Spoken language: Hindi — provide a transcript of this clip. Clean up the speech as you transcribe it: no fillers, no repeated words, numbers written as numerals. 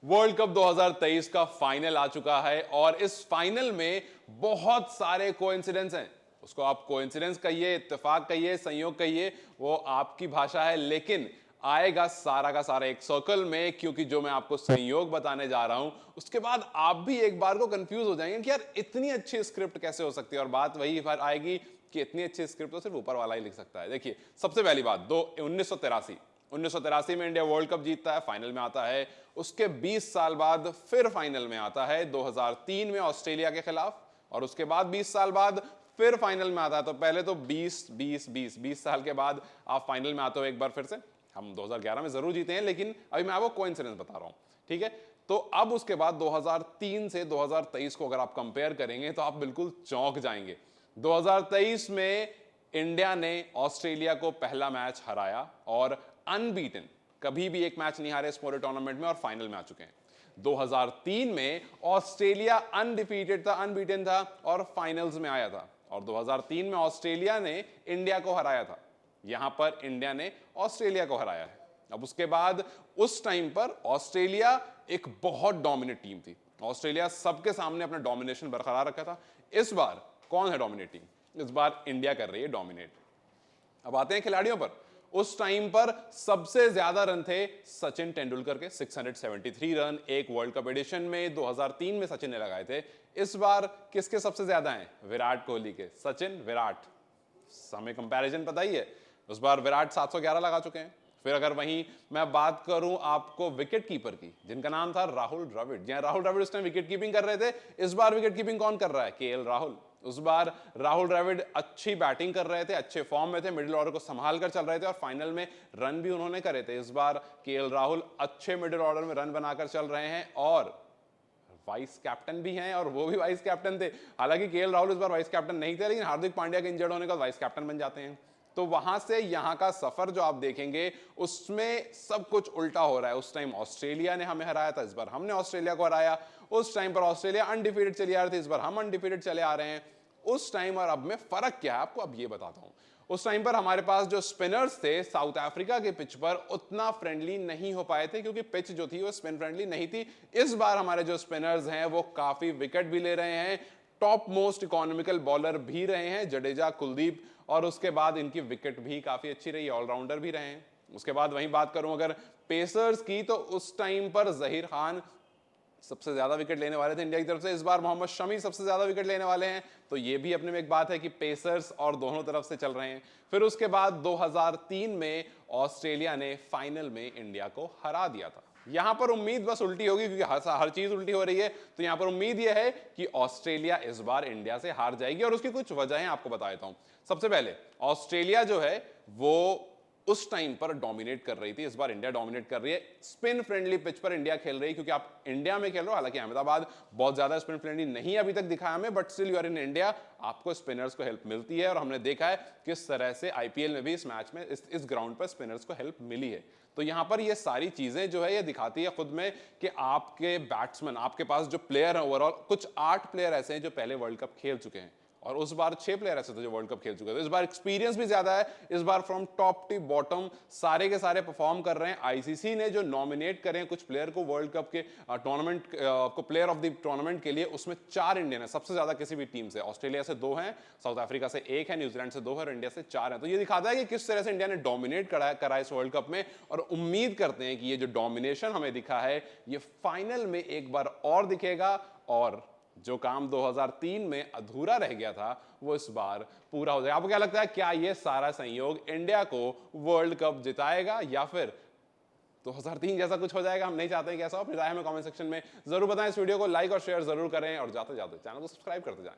वर्ल्ड कप 2023 का फाइनल आ चुका है और इस फाइनल में बहुत सारे कोइंसिडेंस हैं। उसको आप कोइंसिडेंस कहिए, इत्तेफाक कहिए, संयोग कहिए, वो आपकी भाषा है, लेकिन आएगा सारा का सारा एक सर्कल में, क्योंकि जो मैं आपको संयोग बताने जा रहा हूं उसके बाद आप भी एक बार को कंफ्यूज हो जाएंगे कि यार इतनी अच्छी स्क्रिप्ट कैसे हो सकती है। और बात वही फिर आएगी कि इतनी अच्छी स्क्रिप्ट तो सिर्फ ऊपर वाला ही लिख सकता है। देखिए, सबसे पहली बात, 1983 में इंडिया वर्ल्ड कप जीतता है, फाइनल में आता है। उसके 20 साल बाद फिर फाइनल में आता है 2003 में ऑस्ट्रेलिया के खिलाफ, और उसके बाद 20 साल बाद फिर फाइनल में आता है। तो पहले तो 20 साल के बाद आप फाइनल में आते हो एक बार फिर से। हम 2011 में जरूर जीते हैं, लेकिन अभी मैं आपको कोइंसिडेंस बता रहा हूं, ठीक है। तो अब उसके बाद 2003 से 2023 को अगर आप कंपेयर करेंगे तो आप बिल्कुल चौंक जाएंगे। 2023 में इंडिया ने ऑस्ट्रेलिया को पहला मैच हराया और अनबीटन, कभी भी एक मैच नहीं हारे इस पूरे टूर्नामेंट में, और फाइनल में आ चुके हैं। 2003 में ऑस्ट्रेलिया अनडिफीटेड था, अनबीटन था और फाइनल्स में आया था। और 2003 में ऑस्ट्रेलिया ने इंडिया को हराया था, यहां पर इंडिया ने ऑस्ट्रेलिया को हराया है। अब उसके बाद उस टाइम पर ऑस्ट्रेलिया एक बहुत डोमिनेट टीम थी, ऑस्ट्रेलिया सबके सामने अपना डोमिनेशन बरकरार रखा था। इस बार कौन है डोमिनेट टीम? इस बार इंडिया कर रही है डोमिनेट। अब आते हैं खिलाड़ियों पर। उस टाइम पर सबसे ज्यादा रन थे सचिन तेंदुलकर के, 673 रन एक वर्ल्ड कप एडिशन में 2003 में सचिन ने लगाए थे। इस बार किसके सबसे ज्यादा हैं? विराट कोहली के। सचिन, विराट, हमें कंपैरिजन पता ही है। उस बार विराट 711 लगा चुके हैं। फिर अगर वहीं मैं बात करूं आपको विकेट कीपर की, जिनका नाम था राहुल द्रविड़, जहां राहुल द्रविड़ उस टाइम विकेट कीपिंग कर रहे थे, इस बार विकेट कीपिंग कौन कर रहा है? केएल राहुल। उस बार राहुल द्रविड़ अच्छी बैटिंग कर रहे थे, अच्छे फॉर्म में थे, मिडिल ऑर्डर को संभाल कर चल रहे थे और फाइनल में रन भी उन्होंने करे थे। इस बार केएल राहुल अच्छे मिडिल ऑर्डर में रन बनाकर चल रहे हैं और वाइस कैप्टन भी हैं, और वो भी वाइस कैप्टन थे। हालांकि केएल राहुल इस बार वाइस कैप्टन नहीं थे, लेकिन हार्दिक पांड्या के इंजर्ड होने का वाइस कैप्टन बन जाते हैं। तो वहां से यहां का सफर जो आप देखेंगे उसमें सब कुछ उल्टा हो रहा है। उस टाइम ऑस्ट्रेलिया ने हमें हराया था, इस बार हमने ऑस्ट्रेलिया को हराया। उस टाइम पर ऑस्ट्रेलिया अनडिफीटेड चली आ रही थी, इस बार हम अनडिफीटेड चले आ रहे हैं। उस टाइम और अब में फर्क क्या है आपको अब ये बताता हूं। उस टाइम पर हमारे पास जो स्पिनर्स थे साउथ अफ्रीका के पिच पर उतना फ्रेंडली नहीं हो पाए थे, क्योंकि पिच जो थी वो स्पिन फ्रेंडली नहीं थी। इस बार हमारे जो स्पिनर्स हैं वो काफी विकेट भी ले रहे हैं, टॉप मोस्ट इकोनॉमिकल बॉलर भी रहे हैं जडेजा, कुलदीप, और उसके बाद इनकी विकेट भी काफी अच्छी रही, ऑलराउंडर भी रहे हैं। उसके बाद वहीं बात करूं अगर पेसर्स की, तो उस टाइम पर जहीर खान सबसे ज्यादा विकेट लेने वाले थे इंडिया की तरफ से। इस बार मोहम्मद शमी सबसे ज्यादा विकेट लेने वाले हैं। तो ये भी अपने में एक बात है कि पेसर्स और दोनों तरफ से चल रहे हैं। फिर उसके बाद 2003 में ऑस्ट्रेलिया ने फाइनल में इंडिया को हरा दिया था। यहां पर उम्मीद बस उल्टी होगी, क्योंकि हर चीज उल्टी हो रही है। तो यहां पर उम्मीद यह है कि ऑस्ट्रेलिया इस बार इंडिया से हार जाएगी, और उसकी कुछ वजहें आपको बता देता हूं। सबसे पहले, ऑस्ट्रेलिया जो है वो उस टाइम पर डोमिनेट कर रही थी, इस बार इंडिया डोमिनेट कर रही है। स्पिन फ्रेंडली पिच पर इंडिया खेल रही है, क्योंकि आप इंडिया में खेल रहे हो। हालांकि अहमदाबाद बहुत ज्यादा स्पिन फ्रेंडली नहीं अभी तक दिखाया हमें, but still you are in India, आपको स्पिनर्स को हेल्प मिलती है। और हमने देखा है किस तरह से आईपीएल में भी इस मैच में इस ग्राउंड पर स्पिनर्स को हेल्प मिली है। तो यहां पर ये सारी चीजें जो है ये दिखाती है खुद में कि आपके बैट्समैन, आपके पास जो प्लेयर है ओवरऑल, कुछ 8 प्लेयर ऐसे हैं जो पहले वर्ल्ड कप खेल चुके हैं, और उस बार 6 प्लेयर ऐसे थे जो वर्ल्ड कप खेल चुके थे। इस बार एक्सपीरियंस भी ज्यादा है। इस बार फ्रॉम टॉप टू बॉटम सारे के सारे परफॉर्म कर रहे हैं। आईसीसी ने जो नॉमिनेट करे हैं कुछ प्लेयर को वर्ल्ड कप के टूर्नामेंट को प्लेयर ऑफ द टूर्नामेंट के लिए, उसमें 4 इंडियन है, सबसे ज्यादा किसी भी टीम से। ऑस्ट्रेलिया से 2 हैं, साउथ अफ्रीका से 1 है, न्यूजीलैंड से 2 है और इंडिया से 4 है। तो ये दिखाता है कि किस तरह से इंडिया ने डोमिनेट करा इस वर्ल्ड कप में, और उम्मीद करते हैं कि ये जो डोमिनेशन हमें दिखा है ये फाइनल में एक बार और दिखेगा, और जो काम 2003 में अधूरा रह गया था वो इस बार पूरा हो जाएगा। आपको क्या लगता है, क्या ये सारा संयोग इंडिया को वर्ल्ड कप जिताएगा या फिर 2003 जैसा कुछ हो जाएगा? हम नहीं चाहते हैं कि ऐसा हो। अपनी राय हमें कमेंट सेक्शन में जरूर बताएं। इस वीडियो को लाइक और शेयर जरूर करें, और जाते जाते चैनल को सब्सक्राइब करते जाएं।